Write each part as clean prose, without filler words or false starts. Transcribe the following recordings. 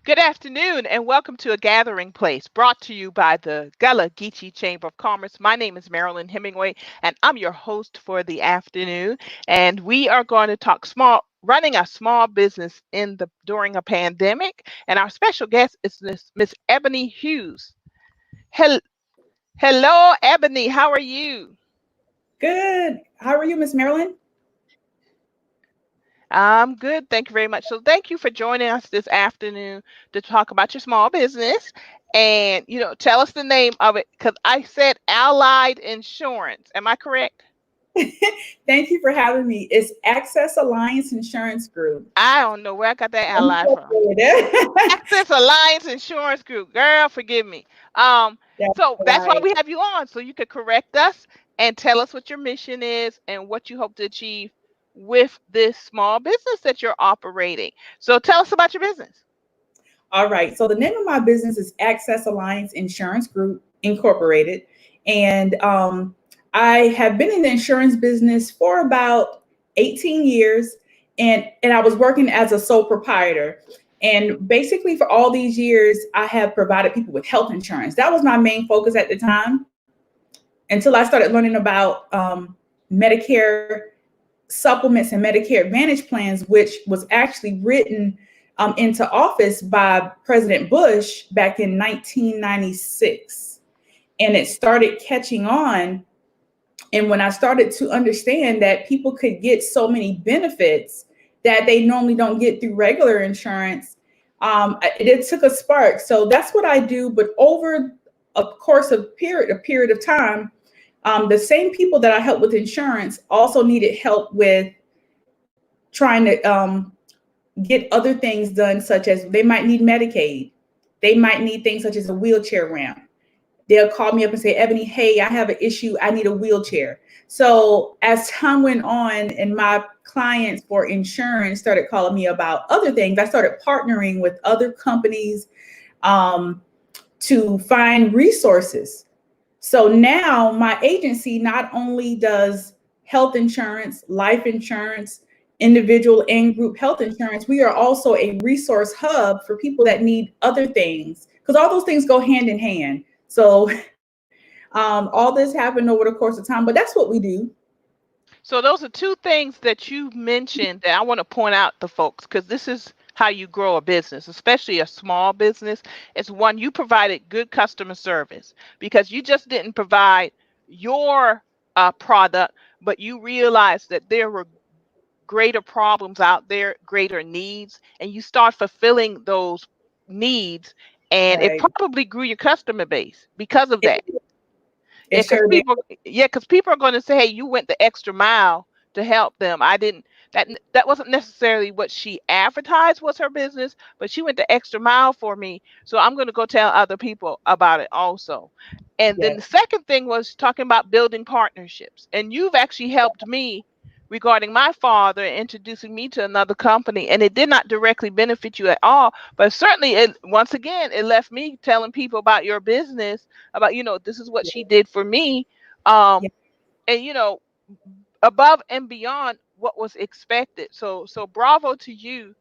Good afternoon, and welcome to A Gathering Place, brought to you by the Gullah Geechee Chamber of Commerce. My name is Marilyn Hemingway, and I'm your host for the afternoon. And we are going to talk running a small business during a pandemic. And our special guest is Miss Ebony Hughes. Hel- Hello, Ebony. How are you? Good. How are you, Miss Marilyn? I'm good. Thank you very much. So, thank you for joining us this afternoon to talk about your small business. And, tell us the name of it because I said Allied Insurance. Am I correct? Thank you for having me. It's Access Alliance Insurance Group. I don't know where I got that Allied from. Incorporated. Access Alliance Insurance Group. Girl, forgive me. Um, That's so that's why right. we have you on, so you could correct us and tell us what your mission is and what you hope to achieve with this small business that you're operating. So tell us about your business. All right. So the name of my business is Access Alliance Insurance Group Incorporated, and I have been in the insurance business for about 18 years, and I was working as a sole proprietor. And basically, for all these years, I have provided people with health insurance. That was my main focus at the time until I started learning about Medicare supplements and Medicare Advantage plans, which was actually written into office by President Bush back in 1996. And it started catching on. And when I started to understand that people could get so many benefits that they normally don't get through regular insurance, it took a spark. So that's what I do. But over a course of a period of time, the same people that I helped with insurance also needed help with trying to get other things done, such as they might need Medicaid. They might need things such as a wheelchair ramp. They'll call me up and say, Ebony, hey, I have an issue. I need a wheelchair. So as time went on and my clients for insurance started calling me about other things, I started partnering with other companies um, to find resources. So now my agency not only does health insurance, life insurance, individual and group health insurance, we are also a resource hub for people that need other things because all those things go hand in hand. So all this happened over the course of time, but that's what we do. So those are two things that you mentioned that I want to point out to folks because this is how you grow a business, especially a small business. It's one, you provided good customer service because you just didn't provide your product, but you realized that there were greater problems out there, greater needs, and you start fulfilling those needs, and it Right. probably grew your customer base because of It, that. it sure did. Yeah, because people are going to say, "Hey, you went the extra mile to help them." I didn't. That wasn't necessarily what she advertised was her business, but she went the extra mile for me. So I'm going to go tell other people about it also. And then Yes. the second thing was talking about building partnerships, and you've actually helped me regarding my father introducing me to another company, and it did not directly benefit you at all, but certainly it once again it left me telling people about your business, about this is what she did for me, Yeah. um and above and beyond what was expected. So bravo to you.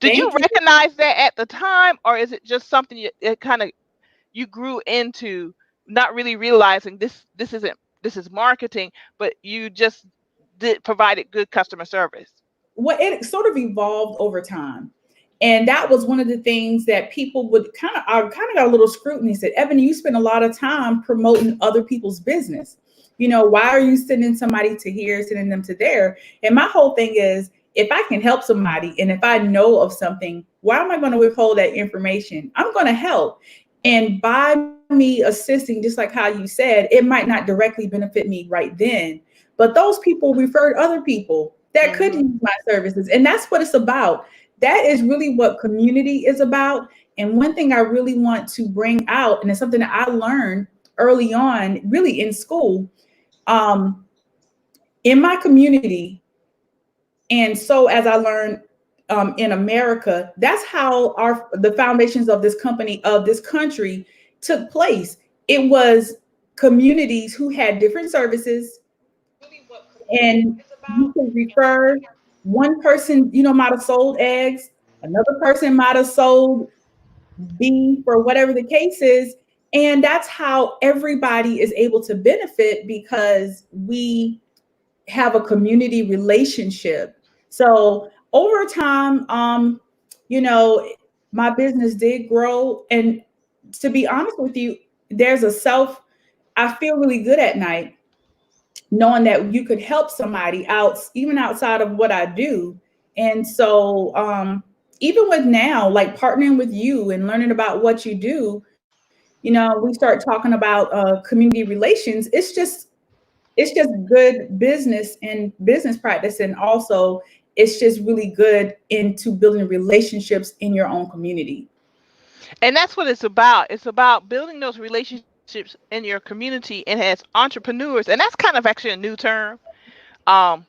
Did you Thank you. recognize that at the time, or is it just something it kind of you grew into, not really realizing this is marketing, but you just did provided good customer service? Well, it sort of evolved over time. And that was one of the things that people would kind of got a little scrutiny. Said, Ebony, you spend a lot of time promoting other people's business. Why are you sending somebody to here, sending them to there? And my whole thing is, if I can help somebody and if I know of something, why am I going to withhold that information? I'm going to help. And by me assisting, just like how you said, it might not directly benefit me right then, but those people referred other people that could Hmm. use my services. And that's what it's about. That is really what community is about. And one thing I really want to bring out, and it's something that I learned early on, really in school, um, in my community, and so as I learned in America, that's how the foundations of this company, of this country, took place. It was communities who had different services, and you could refer. One person, might have sold eggs, another person might have sold B for whatever the case is. And that's how everybody is able to benefit because we have a community relationship. So over time, you know, my business did grow. And to be honest with you, there's a self, I feel really good at night knowing that you could help somebody out, even outside of what I do. And so, even with now, like partnering with you and learning about what you do, we start talking about community relations. It's just good business and business practice, and also it's just really good into building relationships in your own community. And that's what it's about. It's about building those relationships in your community and as entrepreneurs. And that's kind of actually a new term. Um,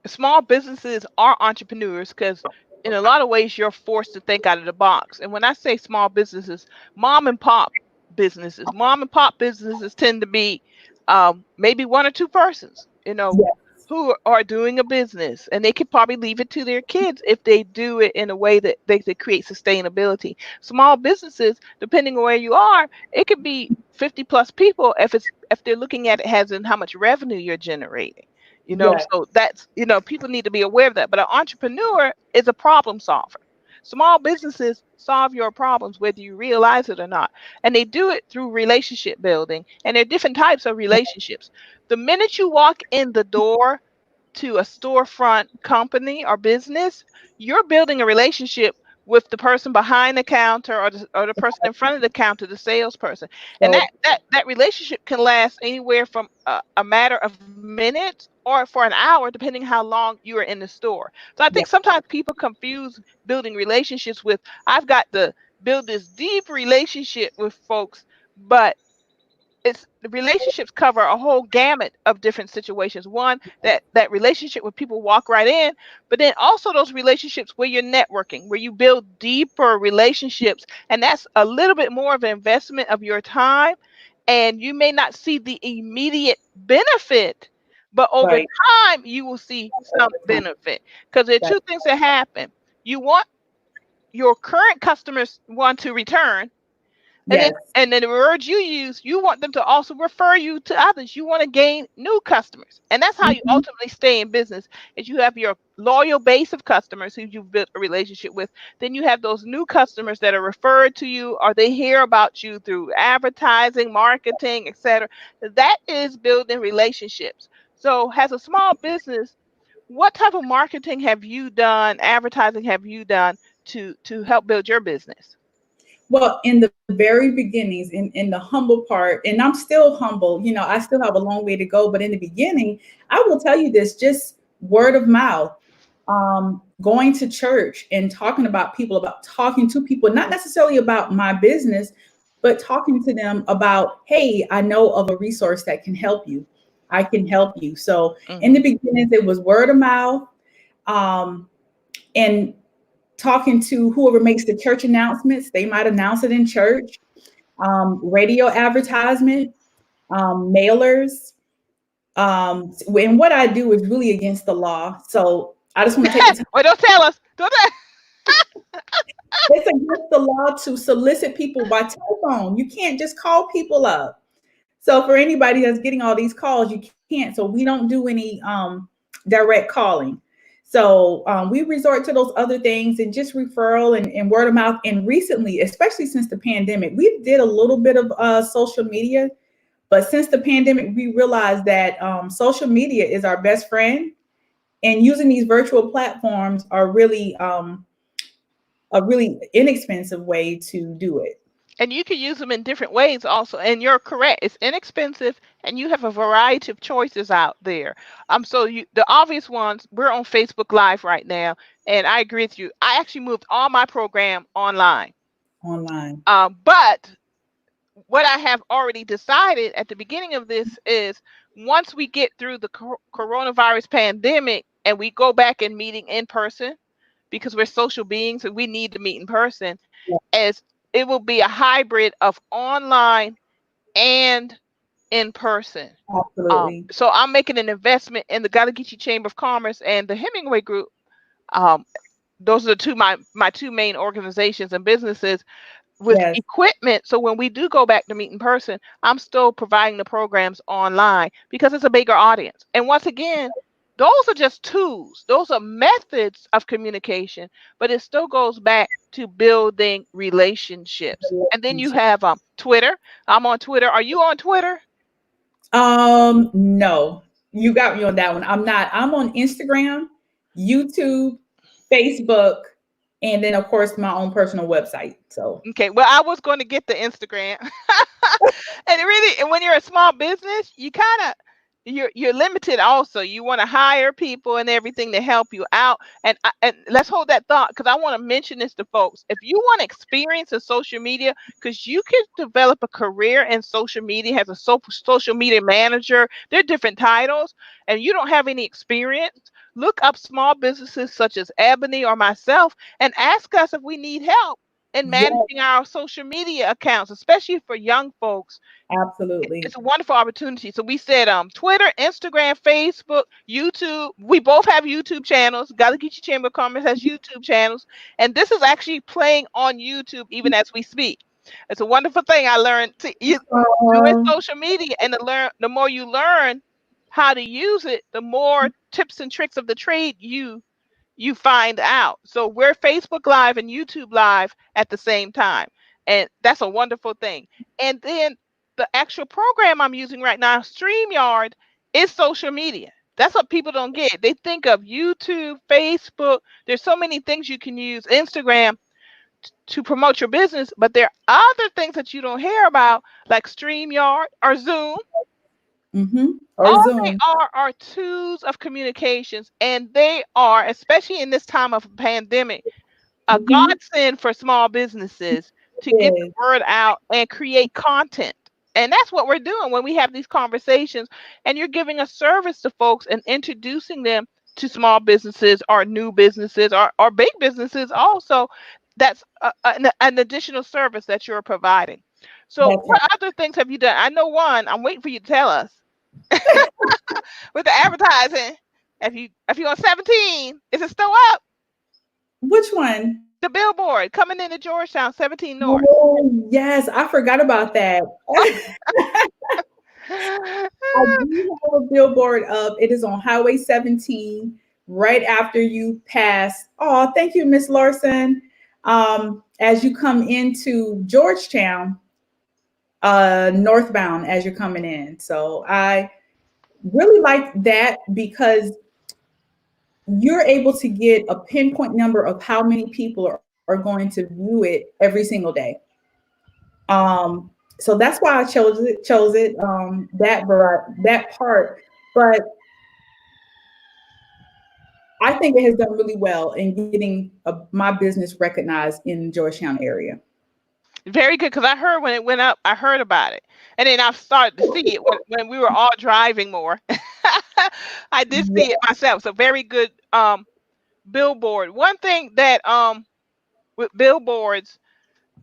Small businesses are entrepreneurs because in a lot of ways you're forced to think out of the box. And when I say small businesses, mom and pop mom and pop businesses tend to be maybe one or two persons, Yes, who are doing a business, and they could probably leave it to their kids if they do it in a way that they create sustainability. Small businesses, depending on where you are, it could be 50 plus people if they're looking at it as in how much revenue you're generating. yes, So that's, people need to be aware of that. But an entrepreneur is a problem solver. Small businesses solve your problems whether you realize it or not. And they do it through relationship building. And there are different types of relationships. The minute you walk in the door to a storefront company or business, you're building a relationship with the person behind the counter, or the person in front of the counter, the salesperson. And so that relationship can last anywhere from a matter of minutes or for an hour, depending how long you are in the store. So I think yeah, sometimes people confuse building relationships with, I've got to build this deep relationship with folks, but it's the relationships cover a whole gamut of different situations. One, that relationship where people walk right in, but then also those relationships where you're networking, where you build deeper relationships, and that's a little bit more of an investment of your time, and you may not see the immediate benefit, but over right, time you will see some over time. benefit, because there are That, two things that happen. You want your current customers want to return, and then yes, and then the words you use, you want them to also refer you to others. You want to gain new customers. And that's how you mhm, ultimately stay in business. Is you have your loyal base of customers who you've built a relationship with. Then you have those new customers that are referred to you, or they hear about you through advertising, marketing, etc. That is building relationships. So as a small business, what type of marketing have you done, advertising have you done to help build your business? well, in the very beginnings, in the humble part, and I'm still humble, I still have a long way to go, but in the beginning, I will tell you this, just word of mouth, going to church and talking to people, not necessarily about my business, but talking to them about, hey, I know of a resource that can help you. I can help you. So in the Hmm. beginnings, it was word of mouth, um, and talking to whoever makes the church announcements. They might announce it in church, radio advertisement, mailers. And what I do is really against the law. So I just want to take the time. Wait, don't tell us. Don't tell. It's against the law to solicit people by telephone. You can't just call people up. So for anybody that's getting all these calls, you can't. So we don't do any direct calling. So we resort to those other things and just referral and word of mouth. And recently, especially since the pandemic, we did a little bit of social media. But since the pandemic, we realized that social media is our best friend, and using these virtual platforms are really a really inexpensive way to do it. And you can use them in different ways also. And you're correct. It's inexpensive, and you have a variety of choices out there. The obvious ones, we're on Facebook Live right now, and I agree with you. I actually moved all my program online. Online. But what I have already decided at the beginning of this is, once we get through the coronavirus pandemic and we go back and meeting in person, because we're social beings and we need to meet in person, Yeah, as it will be a hybrid of online and in person. absolutely. So I'm making an investment in the Gallagher Chamber of Commerce and the Hemingway Group. Um, those are the two my two main organizations and businesses. with Yes. equipment. So when we do go back to meet in person, I'm still providing the programs online because it's a bigger audience. And once again, those are just tools. Those are methods of communication, but it still goes back to building relationships. And then you have Twitter. I'm on Twitter. Are you on Twitter? No, you got me on that one. I'm not. I'm on Instagram, YouTube, Facebook, and then of course my own personal website. So Okay, well, I was going to get the Instagram. And it really, and when you're a small business, you kind of you're limited also. You want to hire people and everything to help you out. And let's hold that thought because I want to mention this to folks. If you want experience in social media, because you can develop a career in social media as a social media manager, there are different titles, and you don't have any experience. Look up small businesses such as Ebony or myself and ask us if we need help in yes, managing our social media accounts, especially for young folks. absolutely. It's a wonderful opportunity. So we said Twitter, Instagram, Facebook, YouTube. We both have YouTube channels. Galageechee Chamber of Commerce has YouTube channels. And this is actually playing on YouTube even as we speak. It's a wonderful thing I learned to doing Um, social media, and the more you learn how to use it, the more tips and tricks of the trade you find out. So we're Facebook Live and YouTube Live at the same time. And that's a wonderful thing. And then the actual program I'm using right now, StreamYard, is social media. That's what people don't get. They think of YouTube, Facebook. There's so many things you can use, Instagram to promote your business, but there are other things that you don't hear about, like StreamYard or Zoom. or All they Zoom. are tools of communications, and they are, especially in this time of pandemic, a Hmm. godsend for small businesses to get the Yes, word out and create content. And that's what we're doing when we have these conversations. And you're giving a service to folks and introducing them to small businesses or new businesses or big businesses also. That's an additional service that you're providing. So, that's what other things have you done? I know one. I'm waiting for you to tell us with the advertising. If you're on 17, is it still up? which one? The billboard coming into Georgetown, 17 North. Oh, yes, I forgot about that. I do have a billboard up. It is on Highway 17, right after you pass. Oh, thank you, Miss Larson. As you come into Georgetown, northbound as you're coming in. So I really like that because you're able to get a pinpoint number of how many people are going to view it every single day. So that's why I chose it that part. But I think it has done really well in getting my business recognized in the Georgetown area. Very good, because I heard when it went up, I heard about it, and then I've started to see it when we were all driving more. I did see it Yeah, myself. So very good billboard. One thing that with billboards,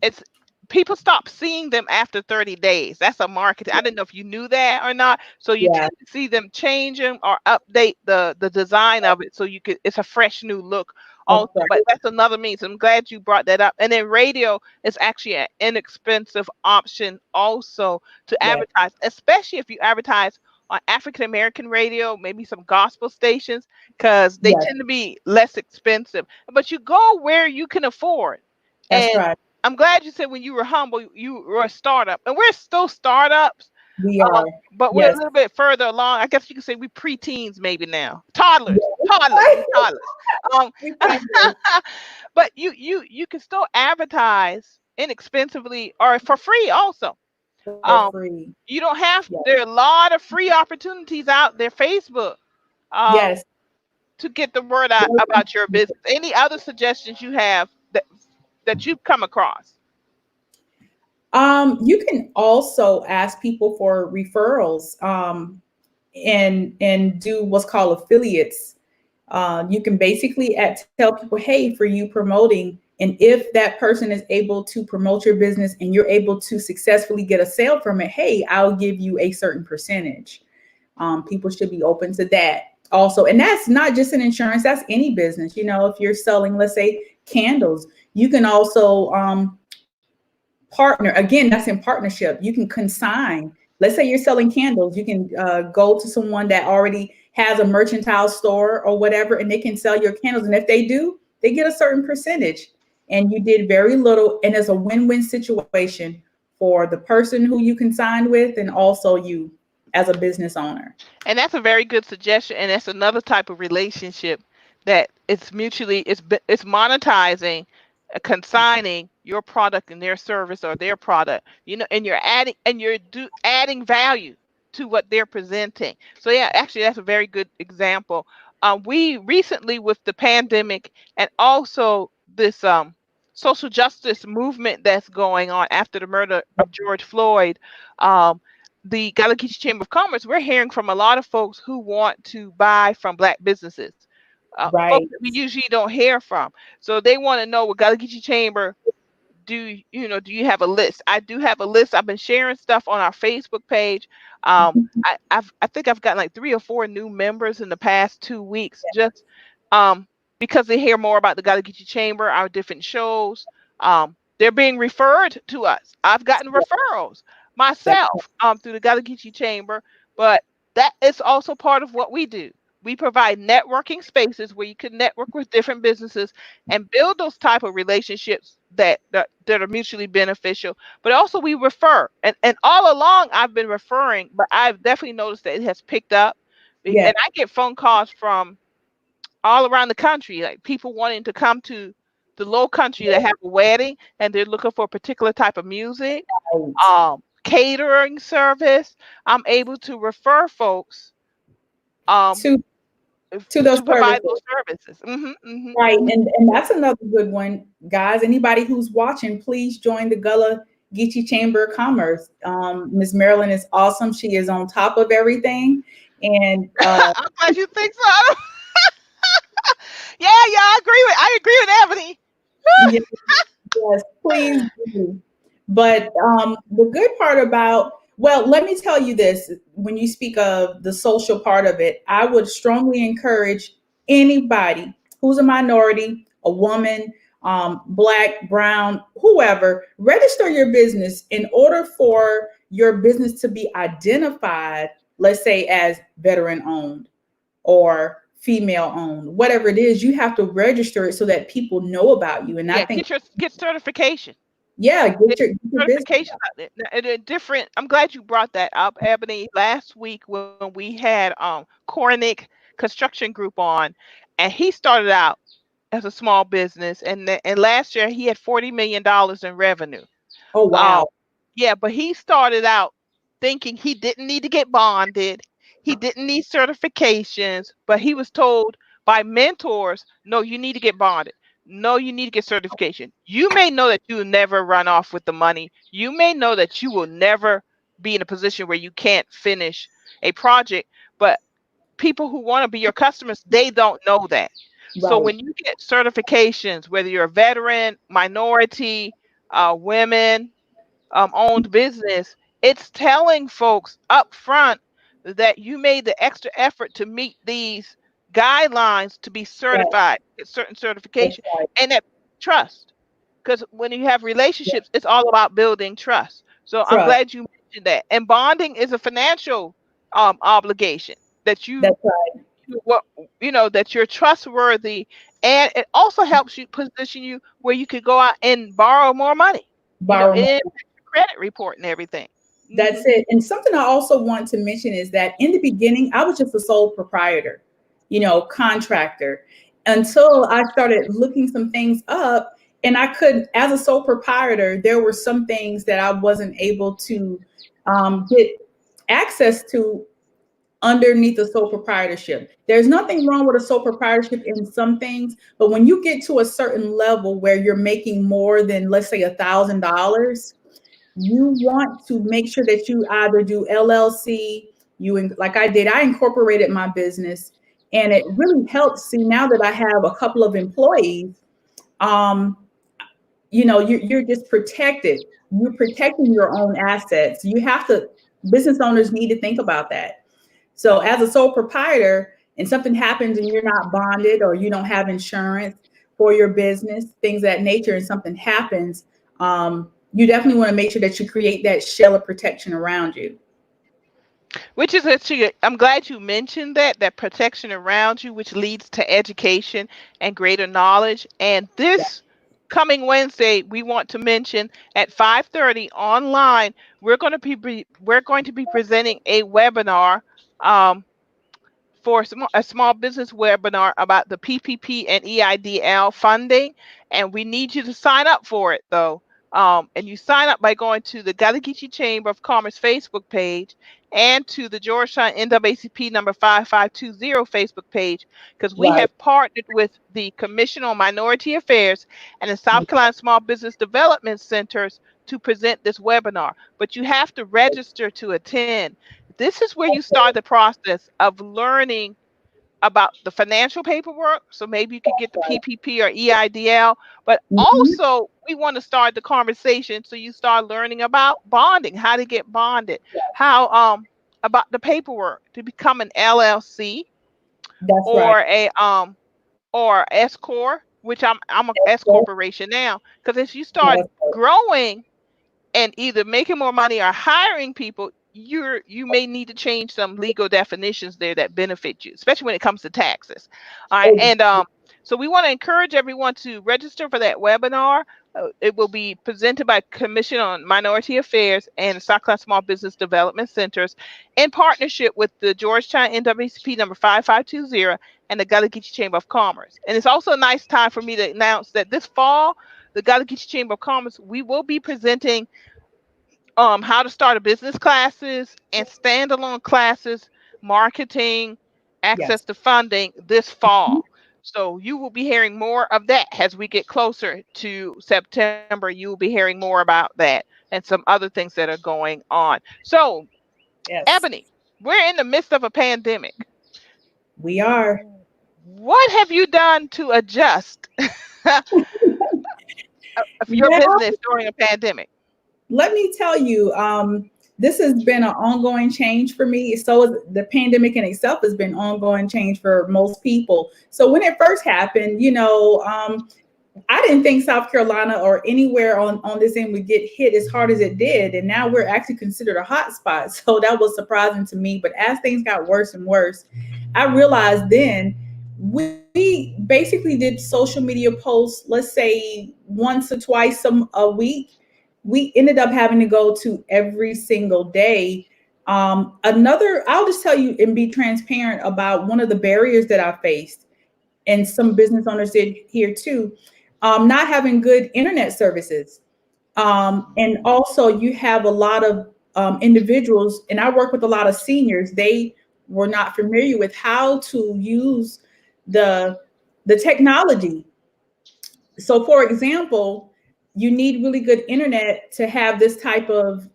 it's people stop seeing them after 30 days. That's a market. I didn't know if you knew that or not. So you yeah, tend to see them change them or update the design of it so you could it's a fresh new look that's also. But right. that's another means. I'm glad you brought that up. And then radio is actually an inexpensive option also to Yes, advertise, especially if you advertise on African American radio, maybe some gospel stations, because they yes, tend to be less expensive. But you go where you can afford. that's And right. I'm glad you said when you were humble, you were a startup, and we're still startups, We are. but we're a Yes. little bit further along. I guess you could say we preteens maybe now, toddlers, Yes. toddlers, we toddlers. Um, We kind of but you can still advertise inexpensively or for free also. for Um, free. you don't have. Yes. There are a lot of free opportunities out there. Facebook. Um, Yes. to get the word out about your business. Any other suggestions you have that you've come across? You can also ask people for referrals, and do what's called affiliates. You can basically tell people, hey, for you promoting, and if that person is able to promote your business and you're able to successfully get a sale from it, hey, I'll give you a certain percentage. People should be open to that also. And that's not just an insurance, that's any business. If you're selling, let's say, candles, you can also partner. Again, that's in partnership. You can consign. Let's say you're selling candles. You can go to someone that already has a mercantile store or whatever, and they can sell your candles. And if they do, they get a certain percentage. And you did very little, and it's a win-win situation for the person who you consigned with, and also you as a business owner. And that's a very good suggestion. And that's another type of relationship that it's monetizing, consigning your product and their service or their product. And you're adding value to what they're presenting. So yeah, actually, that's a very good example. We recently, with the pandemic and also this social justice movement that's going on after the murder of George Floyd. Um, the Gallagher Chamber of Commerce, we're hearing from a lot of folks who want to buy from Black businesses, folks Right. that we usually don't hear from. So they want to know, what Gallagher Chamber, do you have a list? I do have a list. I've been sharing stuff on our Facebook page. I think I've gotten like 3 or 4 new members in the past 2 weeks, just um because they hear more about the Gallagher Chamber, our different shows. They're being referred to us. I've gotten referrals That, myself through the Gallagher Chamber, but that is also part of what we do. We provide networking spaces where you can network with different businesses and build those type of relationships that are mutually beneficial. But also we refer, and all along I've been referring, but I've definitely noticed that it has picked up. yeah. And I get phone calls from all around the country, like people wanting to come to the low country that have a wedding and they're looking for a particular type of music, Right. catering service. I'm able to refer folks um To to those to provide services. those services. Right. And that's another good one, guys. Anybody who's watching, please join the Gullah Geechee Chamber of Commerce. Ms. Marilyn is awesome. She is on top of everything. And I'm glad you think so. Yeah, I agree with Ebony. yes, yes, please do. But the good part about, well, let me tell you this, when you speak of the social part of it, I would strongly encourage anybody who's a minority, a woman, black, brown, whoever, register your business in order for your business to be identified, let's say as veteran owned or female owned, whatever it is, you have to register it so that people know about you. And I Yeah, think, get certification. yeah, Get get your business. certification out there. And a different. I'm glad you brought that up, Ebony. Last week when we had Kornick Construction Group on, and he started out as a small business, and last year he had $40 million in revenue. Oh, Um, wow. yeah, but he started out thinking he didn't need to get bonded. He didn't need certifications, but he was told by mentors, no, you need to get bonded. No, you need to get certification. You may know that you will never run off with the money. You may know that you will never be in a position where you can't finish a project, but people who want to be your customers, they don't know that. So Right. when you get certifications, whether you're a veteran, minority, women, owned business, it's telling folks up front that you made the extra effort to meet these guidelines to be Right. certified, get certain That's certification, right. and that trust. Because when you have Yeah. relationships, it's all about building trust. So I'm Trust. glad you mentioned that. And bonding is a financial obligation that That's right. what that you're trustworthy, and it also helps you position you where you could go out and borrow more money. Borrow It more. impacts your credit report and everything. That's Hmm. it. And something I also want to mention is that in the beginning, I was just a sole proprietor, contractor, until I started looking some things up. And I couldn't, as a sole proprietor, there were some things that I wasn't able to get access to underneath a sole proprietorship. There's nothing wrong with a sole proprietorship in some things, but when you get to a certain level where you're making more than, let's say, $1,000, you want to make sure that you either do LLC, like I did, I incorporated my business, and it really helps. See, now that I have a couple of employees, um, you're just protected. You're protecting your own assets. Business owners need to think about that. So as a sole proprietor, and something happens and you're not bonded or you don't have insurance for your business, things of that nature, and something happens, you definitely want to make sure that you create that shell of protection around you. Which is actually, I'm glad you mentioned that protection around you, which leads to education and greater knowledge. And Yeah. this coming Wednesday, we want to mention at 5:30 online, we're going to be presenting a webinar. Um, for a small business webinar about the PPP and EIDL funding, and we need you to sign up for it though. And you sign up by going to the Gallagher Chamber of Commerce Facebook page and to the Georgetown NAACP number 5520 Facebook page, because we Right. have partnered with the Commission on Minority Affairs and the South Carolina Small Business Development Centers to present this webinar. But you have to register to attend. This is where you start the process of learning about the financial paperwork. So maybe you could get the Right. PPP or EIDL, but Mhm. also we want to start the conversation so you start learning about bonding, how to get bonded, how about the paperwork to become an LLC That's right. or a or S corp, which I'm a S Yes, corporation now, because as you start yes, growing and either making more money or hiring people, you may need to change some legal definitions there that benefit you, especially when it comes to taxes. All right, yes. and so we want to encourage everyone to register for that webinar. It will be presented by Commission on Minority Affairs and South Carolina Small Business Development Centers in partnership with the Georgetown NAACP number 5520 and the Gullah Geechee Chamber of Commerce. And it's also a nice time for me to announce that this fall, the Gullah Geechee Chamber of Commerce, we will be presenting how to start a business classes and standalone classes, marketing, access Yes. to funding this fall. So you will be hearing more of that as we get closer to September. You will be hearing more about that and some other things that are going on. So, Yes. Ebony, we're in the midst of a pandemic. We are. What have you done to adjust of your Well, business during a pandemic? let me tell you, this has been an ongoing change for me. So is the pandemic in itself has been ongoing change for most people. So when it first happened, I didn't think South Carolina or anywhere on this end would get hit as hard as it did. And now we're actually considered a hot spot. So that was surprising to me. But as things got worse and worse, I realized then we basically did social media posts, let's say once or twice a week. We ended up having to go to every single day. I'll just tell you and be transparent about one of the barriers that I faced, and some business owners did here too, not having good internet services. And also, you have a lot of individuals, and I work with a lot of seniors. They were not familiar with how to use the the technology. So, for example, you need really good internet to have this type of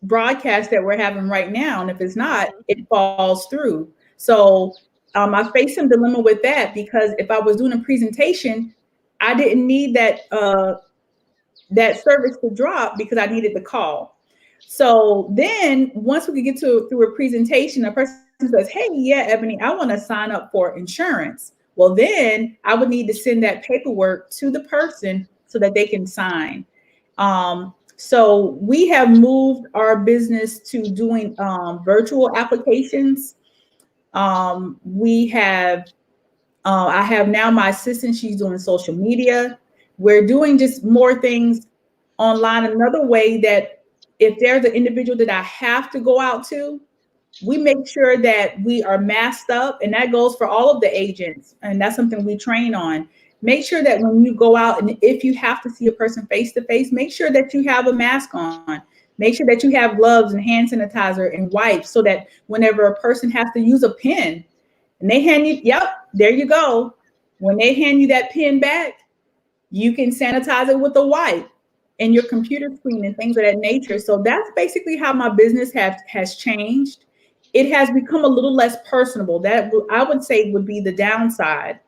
broadcast that we're having right now. And if it's not, Mhm. it falls through. So I faced some dilemma with that because if I was doing a presentation, I didn't need that service to drop because I needed the call. So then once we could get to through a presentation, a person says, "Hey, yeah, Ebony, I want to sign up for insurance." Well, then I would need to send that paperwork to the person so that they can sign. So we have moved our business to doing virtual applications. We have I have now my assistant, she's doing social media. We're doing just more things online. Another way that if there's an individual that I have to go out to, we make sure that we are masked up, and that goes for all of the agents. And that's something we train on. Make sure that when you go out and if you have to see a person face to face, make sure that you have a mask on. Make sure that you have gloves and hand sanitizer and wipes so that whenever a person has to use a pen, and they hand you, yep, there you go. When they hand you that pen back, you can sanitize it with a wipe and your computer screen and things of that nature. So that's basically how my business has changed. It has become a little less personable. That I would say would be the downside.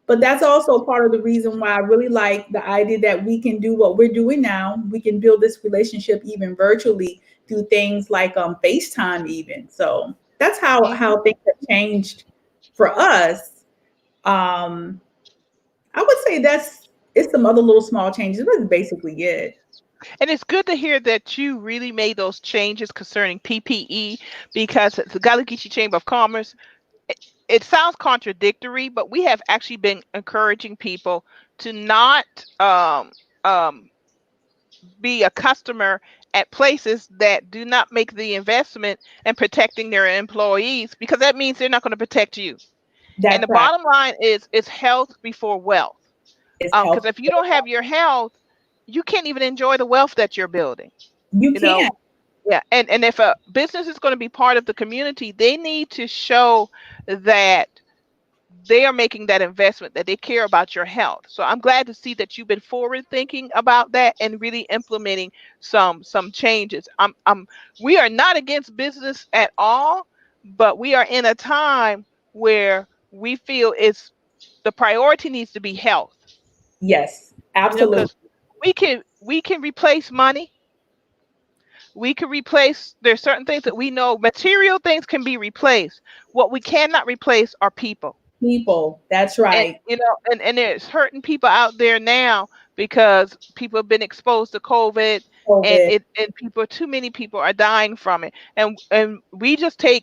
But that's also part of the reason why I really like the idea that we can do what we're doing now. We can build this relationship even virtually through things like FaceTime even. So that's Mhm. how things have changed for us. Um, I would say that's it's some other little small changes, but that's basically it. And it's good to hear that you really made those changes concerning PPE, because the Galagishi Chamber of Commerce, it, it sounds contradictory, but we have actually been encouraging people to not um, um, be a customer at places that do not make the investment in protecting their employees, because that means they're not going to protect you. And That's the right. bottom line is health before wealth. It's Because health. if you don't have your health, you can't even enjoy the wealth that you're building. You You can't. know, yeah. And if a business is going to be part of the community, they need to show that they are making that investment, that they care about your health. So I'm glad to see that you've been forward thinking about that and really implementing some changes. We are not against business at all, but we are in a time where we feel it's the priority needs to be health. Yes, absolutely. Because we can replace money. We can replace, there's certain things that we know, material things can be replaced. What we cannot replace are people. People, that's And right. and there's hurting people out there now because people have been exposed to COVID, and COVID. people, too many people are dying from it. And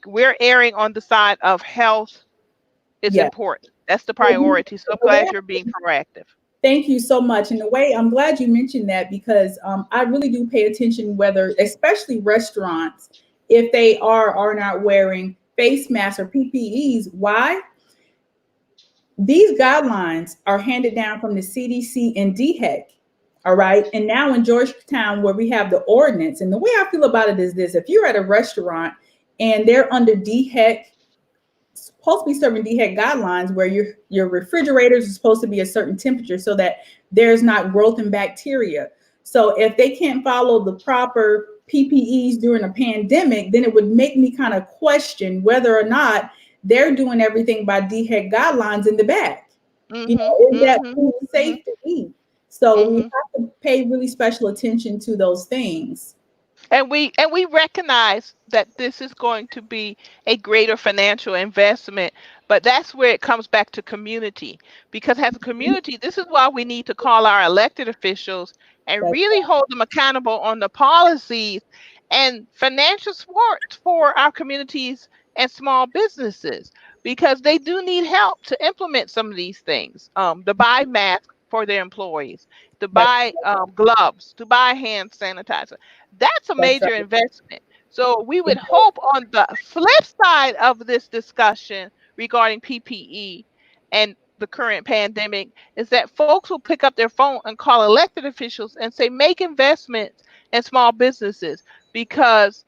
we're erring on the side of health is Yes. important. That's the priority. So I'm The way glad you're being proactive. Thank you so much. In a way, I'm glad you mentioned that because I really do pay attention whether, especially restaurants, if they are or not wearing face masks or PPEs. Why? These guidelines are handed down from the CDC and DHEC. All right. And now in Georgetown, where we have the ordinance, and the way I feel about it is this: if you're at a restaurant and they're under DHEC, supposed to be serving DHEC guidelines where your refrigerators are supposed to be a certain temperature so that there's not growth in bacteria. So if they can't follow the proper PPEs during a pandemic, then it would make me kind of question whether or not they're doing everything by DHEC guidelines in the back. Mhm. Is that Mhm. food Mhm. safe to eat? So we Mhm. have to pay really special attention to those things. And we recognize that this is going to be a greater financial investment, but that's where it comes back to community. Because as a community, this is why we need to call our elected officials and That's really hold them accountable on the policies and financial support for our communities and small businesses, because they do need help to implement some of these things. To buy masks for their employees, to that's buy gloves, to buy hand sanitizer. That's a that's major right. investment. So we would hope on the flip side of this discussion regarding PPE and the current pandemic is that folks will pick up their phone and call elected officials and say, make investments in small businesses, because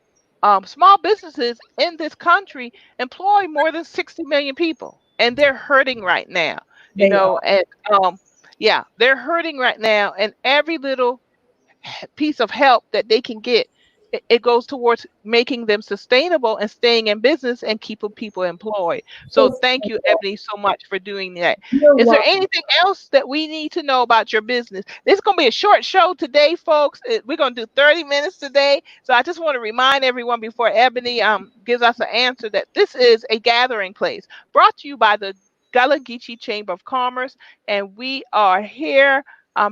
small businesses in this country employ more than 60 million people, and they're hurting right now, They are. and yeah, they're hurting right now, and every little piece of help that they can get, it goes towards making them sustainable and staying in business and keeping people employed. So So thank you, Ebony, so much for doing that. you're Is there welcome. anything else that we need to know about your business? This is going to be a short show today, folks. We're going to do 30 minutes today. So I just want to remind everyone before Ebony gives us an answer that this is a gathering place brought to you by the Galagichi Chamber of Commerce, and we are here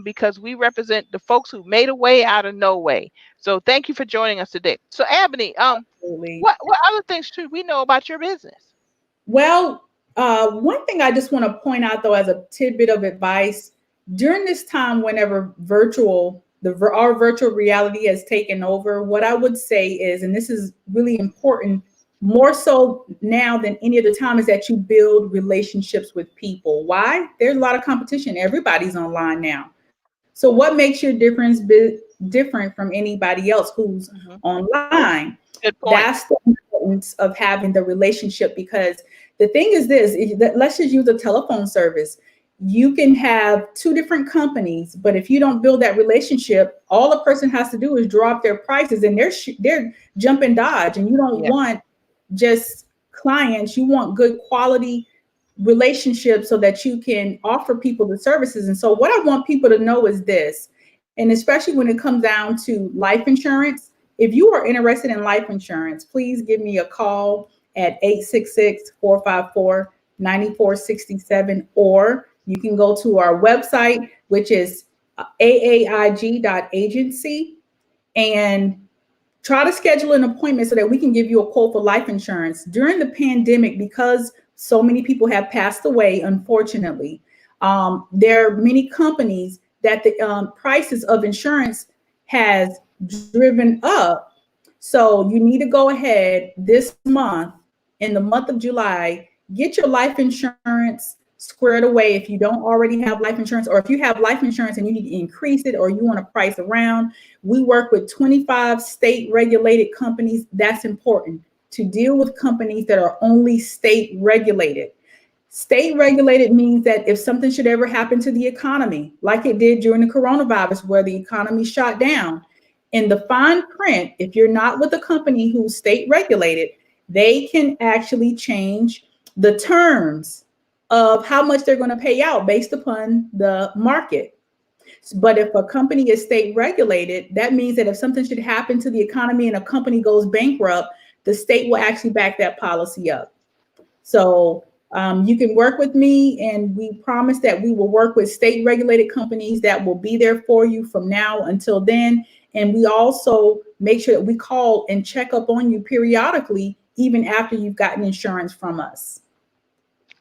because we represent the folks who made a way out of no way. So thank you for joining us today. So Ebony, Absolutely. what other things should we know about your business? Well, one thing I just want to point out, though, as a tidbit of advice during this time, whenever our virtual reality has taken over, what I would say is, and this is really important, more so now than any other time, is that you build relationships with people. Why? There's a lot of competition. Everybody's online now. So, what makes your different from anybody else who's Hmm. online? Good point. That's the importance of having the relationship, because the thing is this: let's just use a telephone service. You can have two different companies, but if you don't build that relationship, all a person has to do is drop their prices, and they're jump and dodge. And you don't Yeah. want just clients; you want good quality relationships so that you can offer people the services. And so, what I want people to know is this, and especially when it comes down to life insurance, if you are interested in life insurance, please give me a call at 866-454-9467, or you can go to our website, which is AAIG.agency, and try to schedule an appointment so that we can give you a quote for life insurance. During the pandemic, because so many people have passed away, unfortunately, there are many companies that the prices of insurance has driven up. So you need to go ahead this month, in the month of July, get your life insurance squared away if you don't already have life insurance, or if you have life insurance and you need to increase it or you want to price around. We work with 25 state regulated companies. That's important to deal with companies that are only state regulated. State regulated means that if something should ever happen to the economy, like it did during the coronavirus, where the economy shot down, in the fine print, if you're not with a company who's state regulated, they can actually change the terms of how much they're going to pay out based upon the market. But if a company is state regulated, that means that if something should happen to the economy and a company goes bankrupt, the state will actually back that policy up. So you can work with me, and we promise that we will work with state regulated companies that will be there for you from now until then. And we also make sure that we call and check up on you periodically, even after you've gotten insurance from us.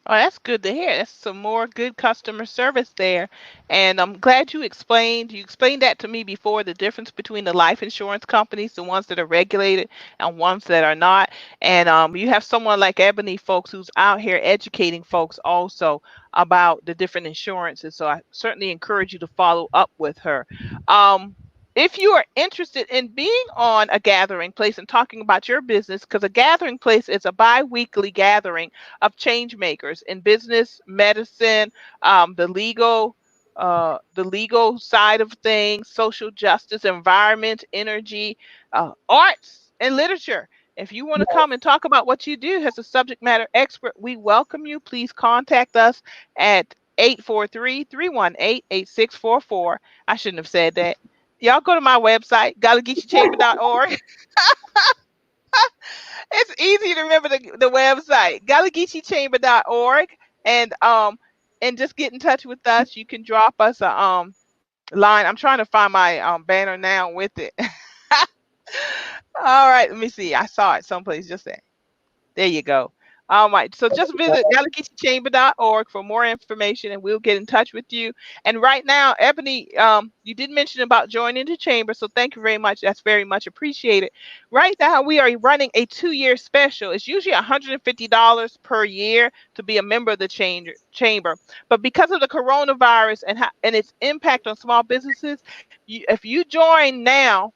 Oh, that's good to hear. That's some more good customer service there. And I'm glad you explained that to me before, the difference between the life insurance companies, the ones that are regulated and ones that are not. And you have someone like Ebony, folks, who's out here educating folks also about the different insurances. So I certainly encourage you to follow up with her. Um, if you are interested in being on a gathering place and talking about your business, because a gathering place is a bi-weekly gathering of change makers in business, medicine, the legal side of things, social justice, environment, energy, arts, and literature. If you want to come and talk about what you do as a subject matter expert, we welcome you. Please contact us at 843-318-8644. I shouldn't have said that. Y'all go to my website, GalageeChamber.org. It's easy to remember the website, GalageeChamber.org, and just get in touch with us. You can drop us a line. I'm trying to find my banner now with it. All right, let me see. I saw it someplace just there. There you go. All right. So just visit GalaxyChamber.org for more information, and we'll get in touch with you. And right now, Ebony, you did mention about joining the chamber. So thank you very much. That's very much appreciated. Right now, we are running a 2-year special. It's usually $150 per year to be a member of the chamber. But because of the coronavirus and its impact on small businesses, if you join now,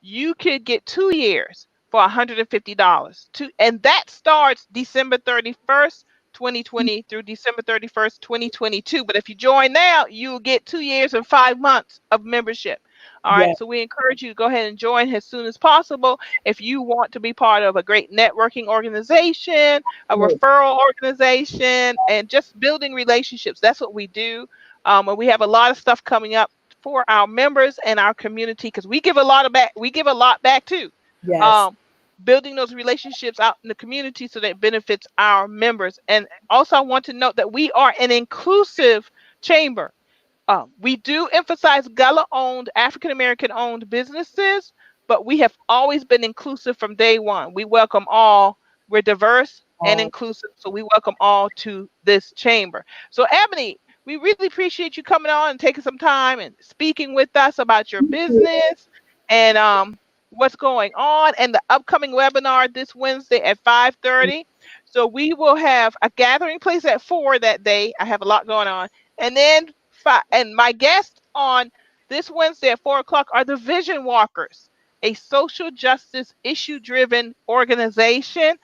you could get 2 years for $150. And that starts December 31st, 2020 through December 31st, 2022. But if you join now, you'll get 2 years and 5 months of membership. All Yeah, right. So we encourage you to go ahead and join as soon as possible. If you want to be part of a great networking organization, a yeah, referral organization, and just building relationships, that's what we do. And we have a lot of stuff coming up for our members and our community, because we give a lot of back. We give a lot back too. yes. Um, Building those relationships out in the community so that it benefits our members. And also, I want to note that we are an inclusive chamber. We do emphasize Gullah owned, African American owned businesses, but we have always been inclusive from day one. We welcome all. We're diverse and Oh, inclusive, so we welcome all to this chamber. So, Ebony, we really appreciate you coming on and taking some time and speaking with us about your thank you. business and what's going on, and the upcoming webinar this Wednesday at 5:30. So we will have a gathering place at 4 that day. I have a lot going on. And then and my guests on this Wednesday at 4 o'clock are the Vision Walkers, a social justice issue driven organization.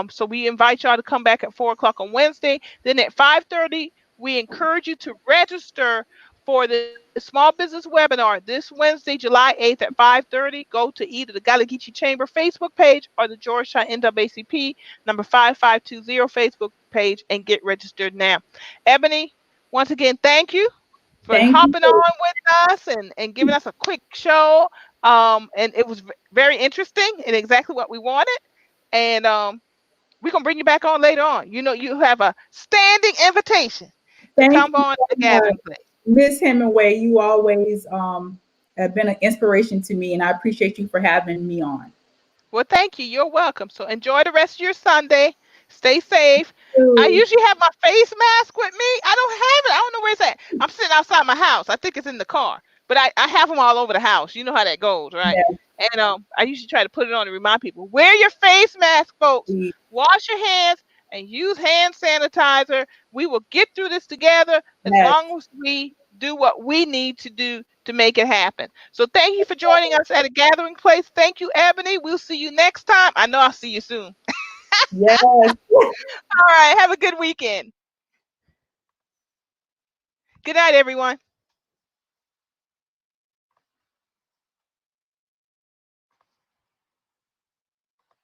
So we invite y'all to come back at 4 o'clock on Wednesday. Then at 5:30, we encourage you to register for the small business webinar this Wednesday, July 8th at 5:30. Go to either the Galageechee Chamber Facebook page or the Georgetown NAACP number 5520 Facebook page and get registered now. Ebony, once again, thank you for Thank you. hopping on with us and giving us a quick show. And it was very interesting and exactly what we wanted. And we're gonna bring you back on later on. You know, you have a standing invitation to Thank come you on so the much. gathering place. Miss Hemingway, you always have been an inspiration to me, and I appreciate you for having me on. Well, thank you. You're welcome. So enjoy the rest of your Sunday. Stay safe. I Ooh, usually have my face mask with me. I don't have it. I don't know where it's at. I'm sitting outside my house. I think it's in the car. But I have them all over the house. You know how that goes, right? yes, And I usually try to put it on to remind people, wear your face mask, folks. we- Wash your hands and use hand sanitizer. We will get through this together as yes. long as we do what we need to do to make it happen. So thank you for joining us at a gathering place. Thank you, Ebony. We'll see you next time. I know I'll see you soon. Yes. All right. Have a good weekend. Good night, everyone.